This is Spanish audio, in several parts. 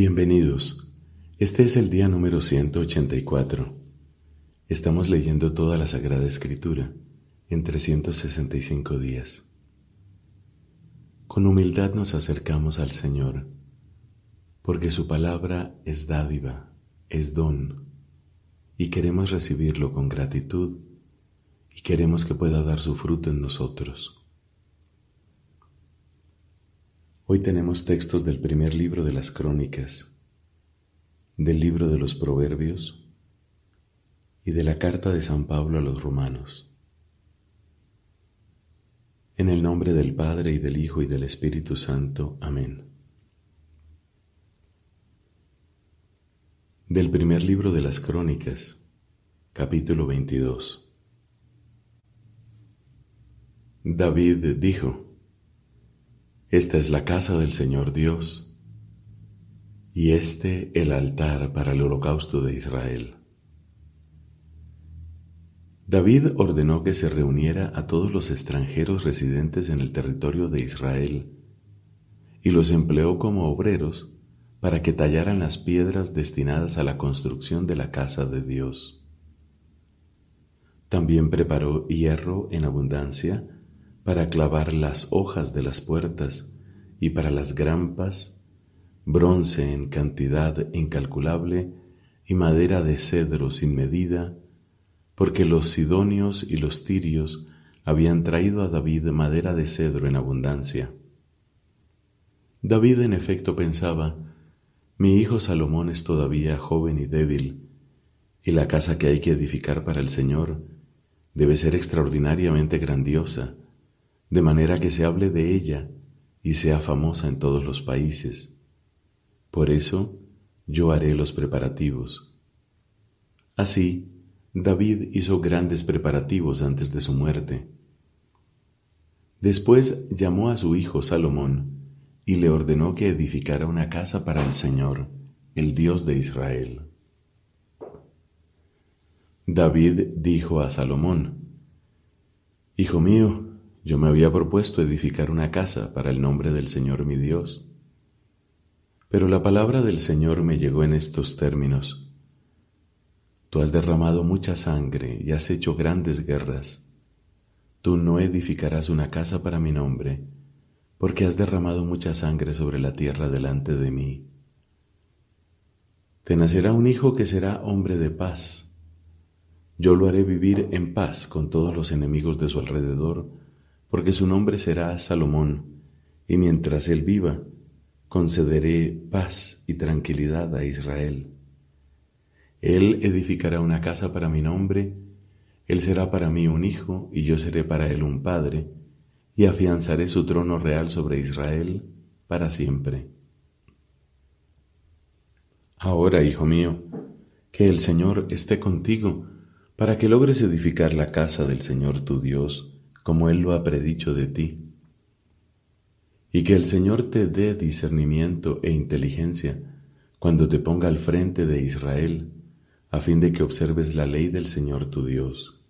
Bienvenidos. Este es el día número 184. Estamos leyendo toda la Sagrada Escritura en 365 días. Con humildad nos acercamos al Señor, porque su palabra es dádiva, es don, y queremos recibirlo con gratitud y queremos que pueda dar su fruto en nosotros. Hoy tenemos textos del primer libro de las Crónicas, del libro de los Proverbios y de la carta de San Pablo a los Romanos. En el nombre del Padre, y del Hijo, y del Espíritu Santo. Amén. Del primer libro de las Crónicas, capítulo 22. David dijo: Esta es la casa del Señor Dios, y el altar para el holocausto de Israel. David ordenó que se reuniera a todos los extranjeros residentes en el territorio de Israel, y los empleó como obreros para que tallaran las piedras destinadas a la construcción de la casa de Dios. También preparó hierro en abundancia para clavar las hojas de las puertas y para las grampas, bronce en cantidad incalculable y madera de cedro sin medida, porque los sidonios y los tirios habían traído a David madera de cedro en abundancia. David en efecto pensaba: mi hijo Salomón es todavía joven y débil, y la casa que hay que edificar para el Señor debe ser extraordinariamente grandiosa, de manera que se hable de ella y sea famosa en todos los países. Por eso yo haré los preparativos. Así, David hizo grandes preparativos antes de su muerte. Después llamó a su hijo Salomón y le ordenó que edificara una casa para el Señor, el Dios de Israel. David dijo a Salomón: Hijo mío, yo me había propuesto edificar una casa para el nombre del Señor mi Dios. Pero la palabra del Señor me llegó en estos términos: Tú has derramado mucha sangre y has hecho grandes guerras. Tú no edificarás una casa para mi nombre, porque has derramado mucha sangre sobre la tierra delante de mí. Te nacerá un hijo que será hombre de paz. Yo lo haré vivir en paz con todos los enemigos de su alrededor, porque su nombre será Salomón, y mientras él viva, concederé paz y tranquilidad a Israel. Él edificará una casa para mi nombre, él será para mí un hijo, y yo seré para él un padre, y afianzaré su trono real sobre Israel para siempre. Ahora, hijo mío, que el Señor esté contigo, para que logres edificar la casa del Señor tu Dios, como Él lo ha predicho de ti. Y que el Señor te dé discernimiento e inteligencia cuando te ponga al frente de Israel, a fin de que observes la ley del Señor tu Dios.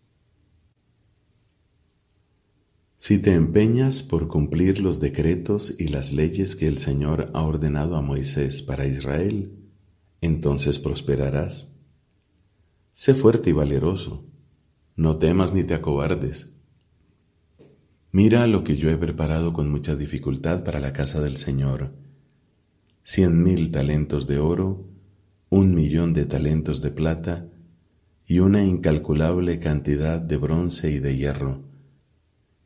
Si te empeñas por cumplir los decretos y las leyes que el Señor ha ordenado a Moisés para Israel, entonces prosperarás. Sé fuerte y valeroso, no temas ni te acobardes. Mira lo que yo he preparado con mucha dificultad para la casa del Señor: 100,000 talentos de oro, 1,000,000 de talentos de plata, y una incalculable cantidad de bronce y de hierro.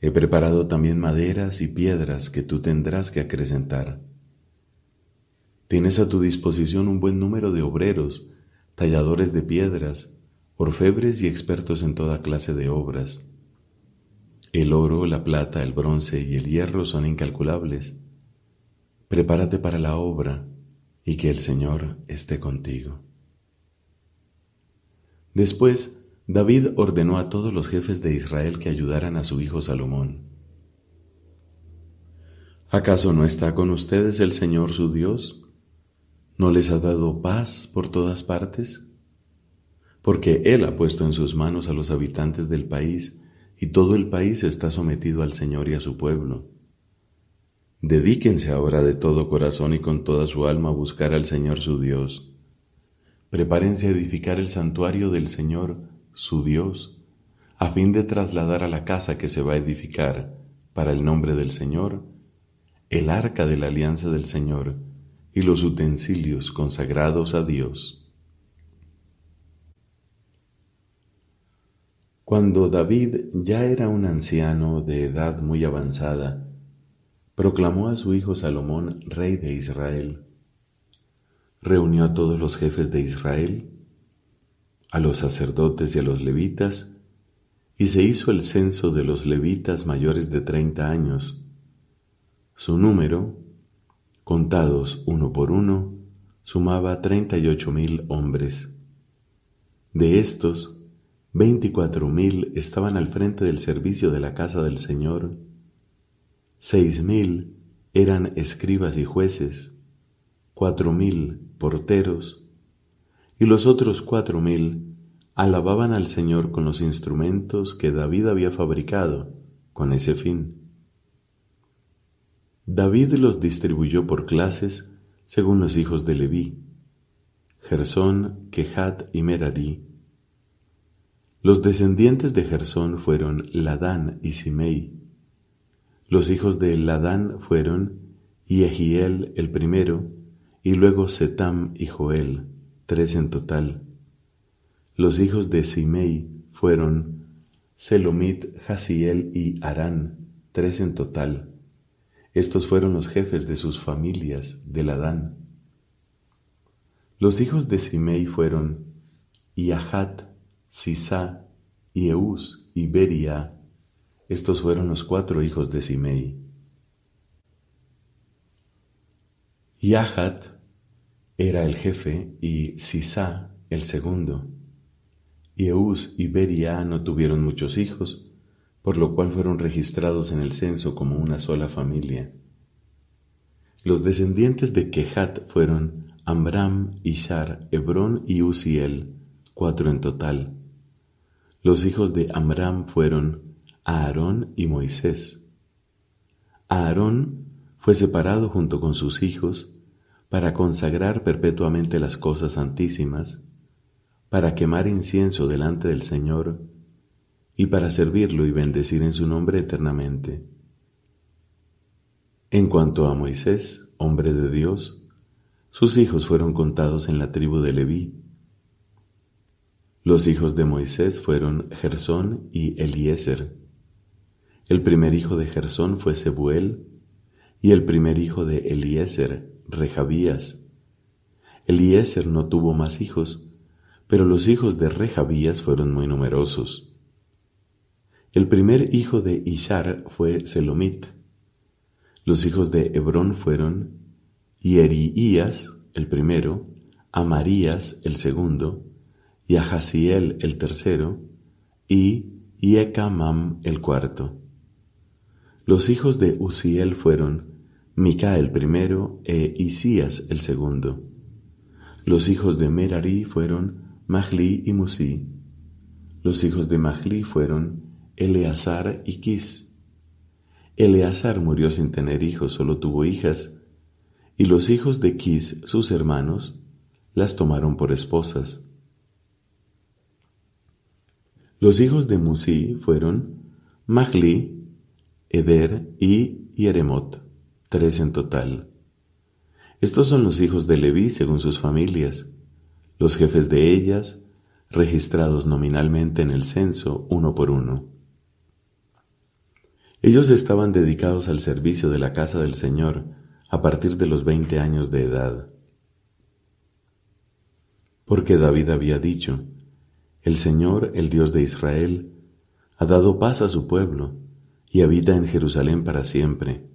He preparado también maderas y piedras que tú tendrás que acrecentar. Tienes a tu disposición un buen número de obreros, talladores de piedras, orfebres y expertos en toda clase de obras. El oro, la plata, el bronce y el hierro son incalculables. Prepárate para la obra y que el Señor esté contigo. Después, David ordenó a todos los jefes de Israel que ayudaran a su hijo Salomón. ¿Acaso no está con ustedes el Señor su Dios? ¿No les ha dado paz por todas partes? Porque Él ha puesto en sus manos a los habitantes del país, y todo el país está sometido al Señor y a su pueblo. Dedíquense ahora de todo corazón y con toda su alma a buscar al Señor su Dios. Prepárense a edificar el santuario del Señor, su Dios, a fin de trasladar a la casa que se va a edificar para el nombre del Señor, el arca de la alianza del Señor y los utensilios consagrados a Dios. Cuando David ya era un anciano de edad muy avanzada, proclamó a su hijo Salomón rey de Israel. Reunió a todos los jefes de Israel, a los sacerdotes y a los levitas, y se hizo el censo de los levitas mayores de 30 años. Su número, contados uno por uno, sumaba 38,000 hombres. De estos, 24,000 estaban al frente del servicio de la casa del Señor, 6,000 eran escribas y jueces, 4,000 porteros, y los otros 4,000 alababan al Señor con los instrumentos que David había fabricado con ese fin. David los distribuyó por clases según los hijos de Leví, Gersón, Kehat y Merari. Los descendientes de Gersón fueron Ladán y Simei. Los hijos de Ladán fueron Yehiel el primero, y luego Setam y Joel, 3 en total. Los hijos de Simei fueron Selomit, Jaziel y Arán, 3 en total. Estos fueron los jefes de sus familias de Ladán. Los hijos de Simei fueron Yahat, Sisá, Yeús y Beria. Estos fueron los 4 hijos de Simei. Yahat era el jefe y Sisá el segundo. Yeús y Beria no tuvieron muchos hijos, por lo cual fueron registrados en el censo como una sola familia. Los descendientes de Kehat fueron Amram, Ishar, Hebrón y Uziel, 4 en total. Los hijos de Amram fueron Aarón y Moisés. Aarón fue separado junto con sus hijos para consagrar perpetuamente las cosas santísimas, para quemar incienso delante del Señor y para servirlo y bendecir en su nombre eternamente. En cuanto a Moisés, hombre de Dios, sus hijos fueron contados en la tribu de Leví. Los hijos de Moisés fueron Gersón y Eliezer. El primer hijo de Gersón fue Sebuel, y el primer hijo de Eliezer, Rehabías. Eliezer no tuvo más hijos, pero los hijos de Rehabías fueron muy numerosos. El primer hijo de Ishar fue Selomit. Los hijos de Hebrón fueron Yeriías, el primero, Amarías, el segundo, Yahaziel, el tercero, y Yecamam, el cuarto. Los hijos de Uziel fueron Mica el primero e Isías el segundo. Los hijos de Merari fueron Mahli y Musi. Los hijos de Mahli fueron Eleazar y Quis. Eleazar murió sin tener hijos, solo tuvo hijas, y los hijos de Quis, sus hermanos, las tomaron por esposas. Los hijos de Musi fueron Mahli, Eder y Yeremot, 3 en total. Estos son los hijos de Leví según sus familias, los jefes de ellas, registrados nominalmente en el censo uno por uno. Ellos estaban dedicados al servicio de la casa del Señor a partir de los 20 años de edad. Porque David había dicho: el Señor, el Dios de Israel, ha dado paz a su pueblo y habita en Jerusalén para siempre,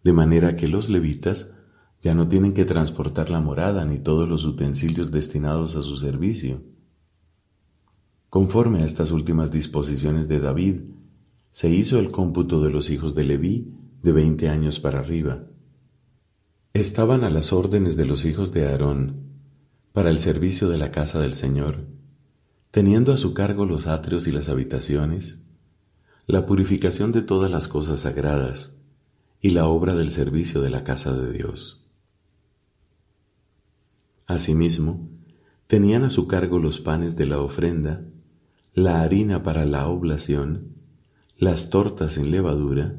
de manera que los levitas ya no tienen que transportar la morada ni todos los utensilios destinados a su servicio. Conforme a estas últimas disposiciones de David, se hizo el cómputo de los hijos de Leví de 20 años para arriba. Estaban a las órdenes de los hijos de Aarón para el servicio de la casa del Señor, teniendo a su cargo los atrios y las habitaciones, la purificación de todas las cosas sagradas, y la obra del servicio de la casa de Dios. Asimismo, tenían a su cargo los panes de la ofrenda, la harina para la oblación, las tortas en levadura,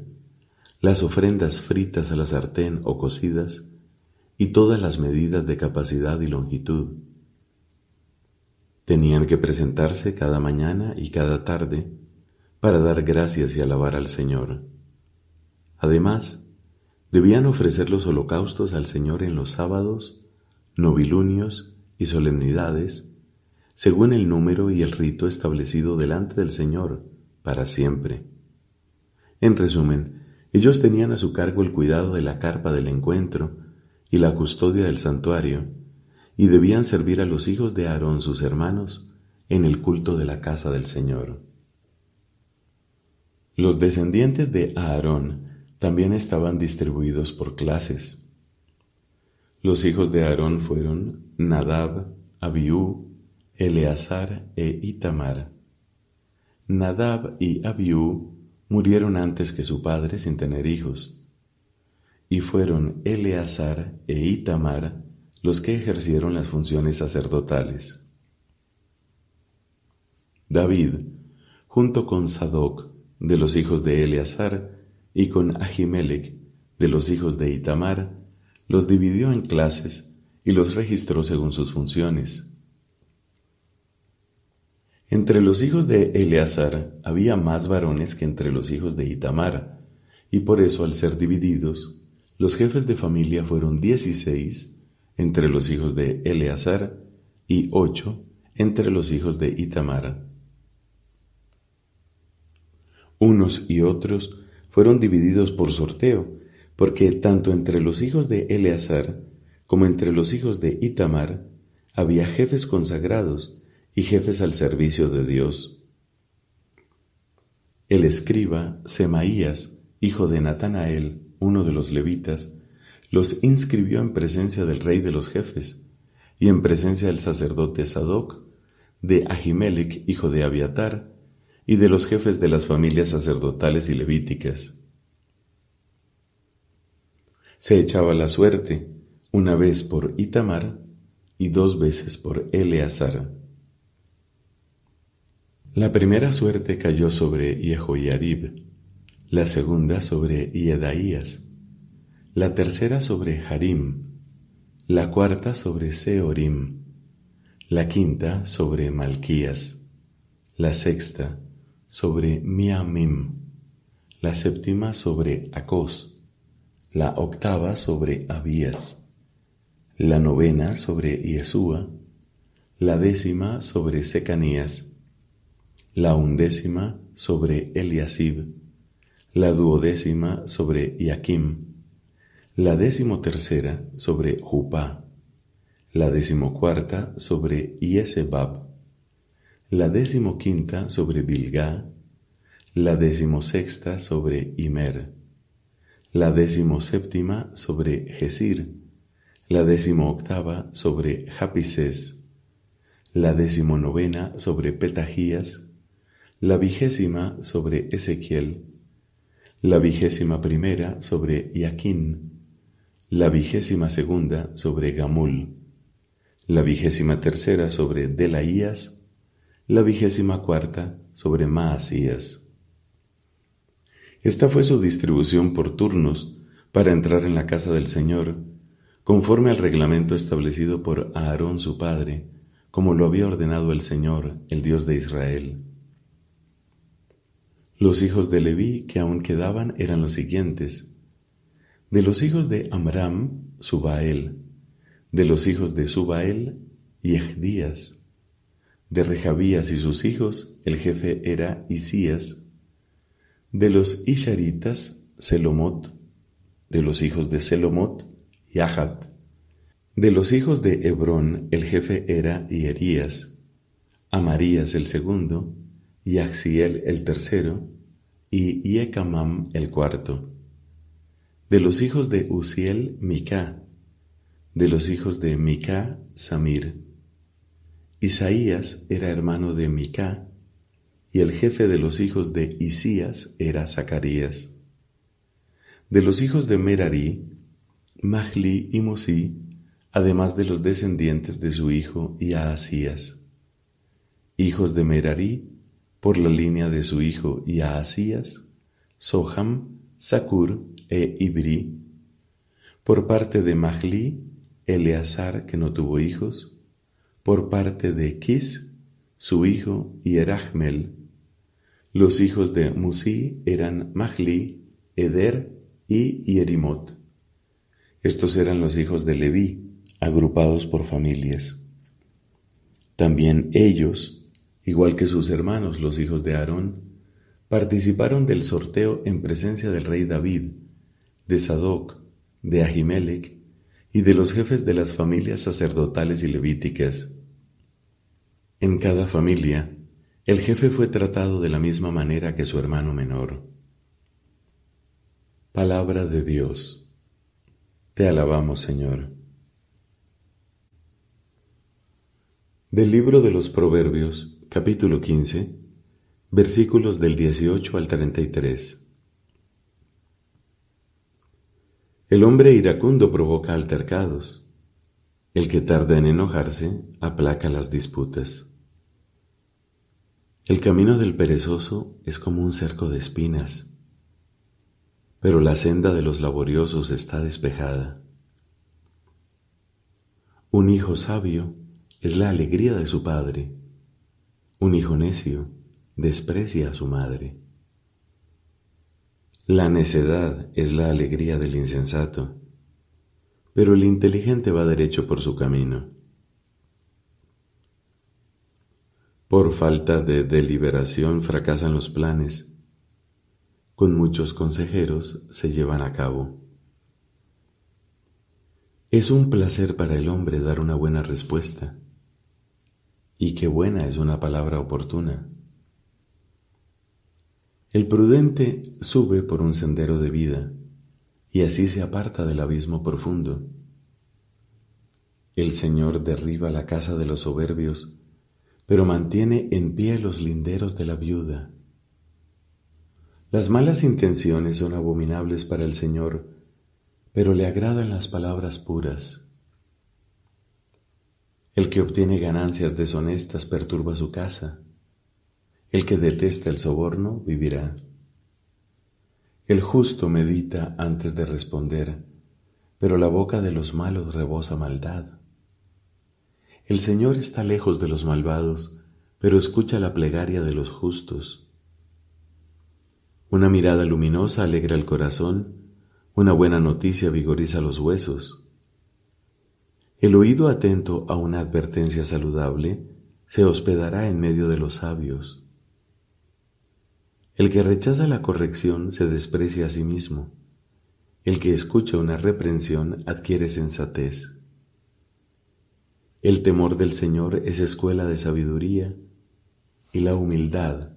las ofrendas fritas a la sartén o cocidas, y todas las medidas de capacidad y longitud. Tenían que presentarse cada mañana y cada tarde para dar gracias y alabar al Señor. Además, debían ofrecer los holocaustos al Señor en los sábados, novilunios y solemnidades, según el número y el rito establecido delante del Señor para siempre. En resumen, ellos tenían a su cargo el cuidado de la carpa del encuentro y la custodia del santuario, y debían servir a los hijos de Aarón, sus hermanos, en el culto de la casa del Señor. Los descendientes de Aarón también estaban distribuidos por clases. Los hijos de Aarón fueron Nadab, Abiú, Eleazar e Itamar. Nadab y Abiú murieron antes que su padre sin tener hijos, y fueron Eleazar e Itamar los que ejercieron las funciones sacerdotales. David, junto con Sadoc, de los hijos de Eleazar, y con Ahimelech, de los hijos de Itamar, los dividió en clases y los registró según sus funciones. Entre los hijos de Eleazar había más varones que entre los hijos de Itamar, y por eso, al ser divididos, los jefes de familia fueron 16 entre los hijos de Eleazar y 8 entre los hijos de Itamar. Unos y otros fueron divididos por sorteo, porque tanto entre los hijos de Eleazar como entre los hijos de Itamar había jefes consagrados y jefes al servicio de Dios. El escriba Semaías, hijo de Natanael, uno de los levitas, los inscribió en presencia del rey de los jefes y en presencia del sacerdote Sadoc, de Ahimelech, hijo de Abiatar, y de los jefes de las familias sacerdotales y levíticas. Se echaba la suerte, una vez por Itamar y 2 veces por Eleazar. La primera suerte cayó sobre Jehoiarib, la segunda sobre Yedaías, la tercera sobre Harim, la cuarta sobre Seorim, la quinta sobre Malquías, la sexta sobre Miamim, la séptima sobre Acós, la octava sobre Abías, la novena sobre Yesúa, la 10ª sobre Secanías, la 11ª sobre Eliasib, la 12ª sobre Iaquim, la 13ª sobre Jupá, la 14ª sobre Iesebab, la 15ª sobre Bilgá, la 16ª sobre Imer, la 17ª sobre Gesir, la 18ª sobre Japisés, la 19ª sobre Petajías, la 20ª sobre Ezequiel, la 21ª sobre Iaquín, la 22ª sobre Gamul, la 23ª sobre Delaías, la 24ª sobre Maasías. Esta fue su distribución por turnos para entrar en la casa del Señor, conforme al reglamento establecido por Aarón su padre, como lo había ordenado el Señor, el Dios de Israel. Los hijos de Leví que aún quedaban eran los siguientes: de los hijos de Amram, Subael; de los hijos de Subael, Yehdías; de Rehabías y sus hijos, el jefe era Isías; de los Isharitas, Selomot; de los hijos de Selomot, Yahat; de los hijos de Hebrón, el jefe era Ierías; Amarías el segundo, Yaxziel el tercero, y Yecamam el cuarto; de los hijos de Uziel, Micá; de los hijos de Micá, Samir. Isaías era hermano de Micá, y el jefe de los hijos de Isías era Zacarías. De los hijos de Merari, Mahli y Musí, además de los descendientes de su hijo Yaasías. Hijos de Merari, por la línea de su hijo Yaasías, Soham, Sakur e Ibri. Por parte de Mahli, Eleazar, que no tuvo hijos. Por parte de Quis, su hijo Yerahmel. Los hijos de Musí eran Mahli, Eder y Yerimot. Estos eran los hijos de Leví, agrupados por familias. También ellos, igual que sus hermanos los hijos de Aarón, participaron del sorteo en presencia del rey David, de Sadoc, de Ahimelech y de los jefes de las familias sacerdotales y levíticas. En cada familia, el jefe fue tratado de la misma manera que su hermano menor. Palabra de Dios. Te alabamos, Señor. Del libro de los Proverbios, capítulo 15, versículos del 18 al 33. El hombre iracundo provoca altercados. El que tarda en enojarse aplaca las disputas. El camino del perezoso es como un cerco de espinas, pero la senda de los laboriosos está despejada. Un hijo sabio es la alegría de su padre. Un hijo necio desprecia a su madre. La necedad es la alegría del insensato, pero el inteligente va derecho por su camino. Por falta de deliberación fracasan los planes. Con muchos consejeros se llevan a cabo. Es un placer para el hombre dar una buena respuesta. Y qué buena es una palabra oportuna. El prudente sube por un sendero de vida, y así se aparta del abismo profundo. El Señor derriba la casa de los soberbios, pero mantiene en pie los linderos de la viuda. Las malas intenciones son abominables para el Señor, pero le agradan las palabras puras. El que obtiene ganancias deshonestas perturba su casa. El que detesta el soborno vivirá. El justo medita antes de responder, pero la boca de los malos rebosa maldad. El Señor está lejos de los malvados, pero escucha la plegaria de los justos. Una mirada luminosa alegra el corazón, una buena noticia vigoriza los huesos. El oído atento a una advertencia saludable se hospedará en medio de los sabios. El que rechaza la corrección se desprecia a sí mismo. El que escucha una reprensión adquiere sensatez. El temor del Señor es escuela de sabiduría, y la humildad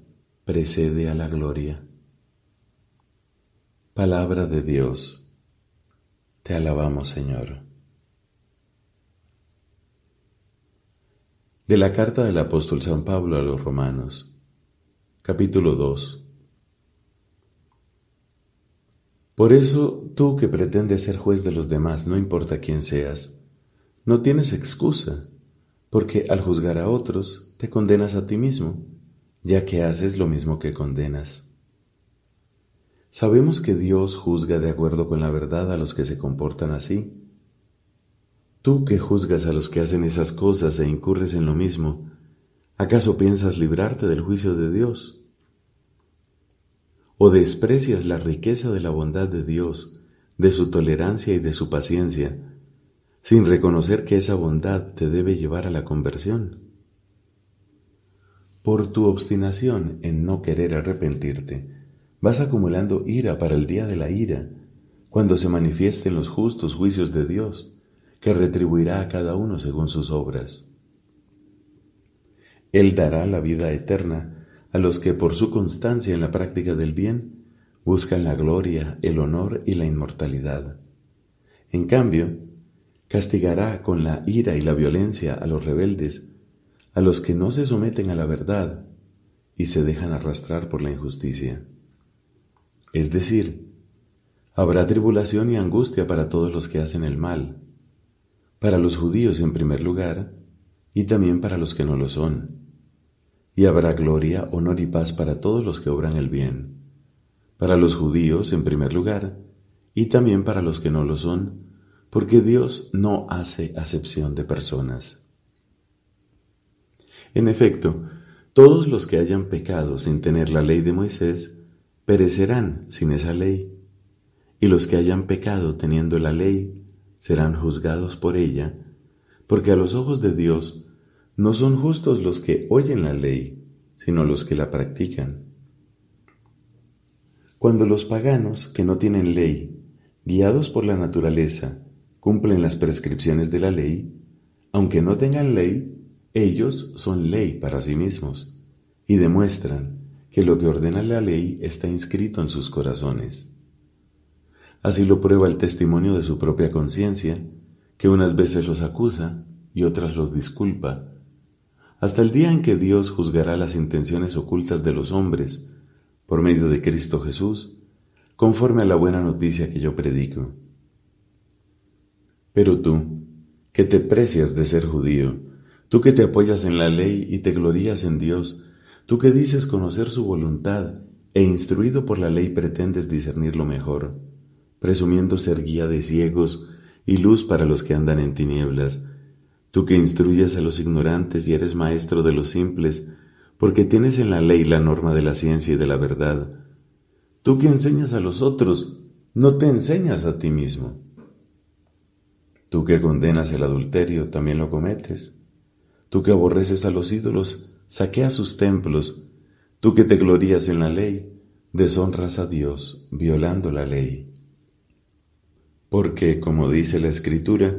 precede a la gloria. Palabra de Dios. Te alabamos, Señor. De la carta del apóstol San Pablo a los Romanos, capítulo 2. Por eso, tú que pretendes ser juez de los demás, no importa quién seas, no tienes excusa, porque al juzgar a otros, te condenas a ti mismo, ya que haces lo mismo que condenas. Sabemos que Dios juzga de acuerdo con la verdad a los que se comportan así. Tú que juzgas a los que hacen esas cosas e incurres en lo mismo, ¿acaso piensas librarte del juicio de Dios? ¿O desprecias la riqueza de la bondad de Dios, de su tolerancia y de su paciencia, sin reconocer que esa bondad te debe llevar a la conversión? Por tu obstinación en no querer arrepentirte, vas acumulando ira para el día de la ira, cuando se manifiesten los justos juicios de Dios, que retribuirá a cada uno según sus obras. Él dará la vida eterna a los que por su constancia en la práctica del bien buscan la gloria, el honor y la inmortalidad. En cambio, castigará con la ira y la violencia a los rebeldes, a los que no se someten a la verdad y se dejan arrastrar por la injusticia. Es decir, Habrá tribulación y angustia para todos los que hacen el mal, para los judíos en primer lugar, y también para los que no lo son. Y habrá gloria, honor y paz para todos los que obran el bien, para los judíos en primer lugar, y también para los que no lo son, porque Dios no hace acepción de personas. En efecto, todos los que hayan pecado sin tener la ley de Moisés, perecerán sin esa ley, y los que hayan pecado teniendo la ley, serán juzgados por ella, porque a los ojos de Dios no son justos los que oyen la ley, sino los que la practican. Cuando los paganos que no tienen ley, guiados por la naturaleza, cumplen las prescripciones de la ley, aunque no tengan ley, ellos son ley para sí mismos, y demuestran que lo que ordena la ley está inscrito en sus corazones. Así lo prueba el testimonio de su propia conciencia, que unas veces los acusa y otras los disculpa, hasta el día en que Dios juzgará las intenciones ocultas de los hombres, por medio de Cristo Jesús, conforme a la buena noticia que yo predico. Pero tú, que te precias de ser judío, tú que te apoyas en la ley y te glorías en Dios, tú que dices conocer su voluntad e instruido por la ley pretendes discernir lo mejor, presumiendo ser guía de ciegos y luz para los que andan en tinieblas, tú que instruyes a los ignorantes y eres maestro de los simples, porque tienes en la ley la norma de la ciencia y de la verdad, tú que enseñas a los otros, no te enseñas a ti mismo. Tú que condenas el adulterio, también lo cometes. Tú que aborreces a los ídolos, saqueas sus templos. Tú que te glorías en la ley, deshonras a Dios, violando la ley. Porque, como dice la Escritura,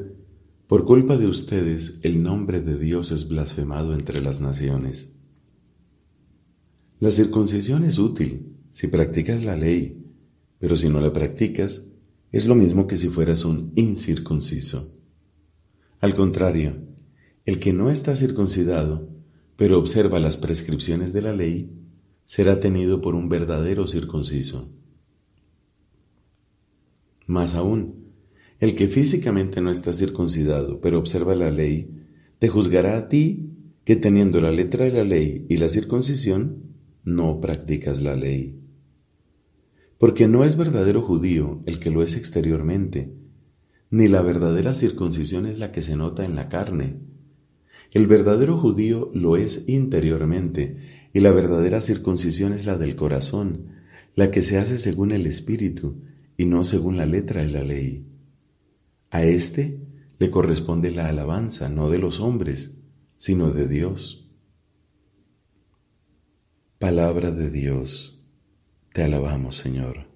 por culpa de ustedes el nombre de Dios es blasfemado entre las naciones. La circuncisión es útil si practicas la ley, pero si no la practicas, es lo mismo que si fueras un incircunciso. Al contrario, el que no está circuncidado, pero observa las prescripciones de la ley, será tenido por un verdadero circunciso. Más aún, el que físicamente no está circuncidado, pero observa la ley, te juzgará a ti que teniendo la letra de la ley y la circuncisión, no practicas la ley. Porque no es verdadero judío el que lo es exteriormente, ni la verdadera circuncisión es la que se nota en la carne. El verdadero judío lo es interiormente, y la verdadera circuncisión es la del corazón, la que se hace según el Espíritu, y no según la letra de la ley. A éste le corresponde la alabanza, no de los hombres, sino de Dios. Palabra de Dios, te alabamos, Señor.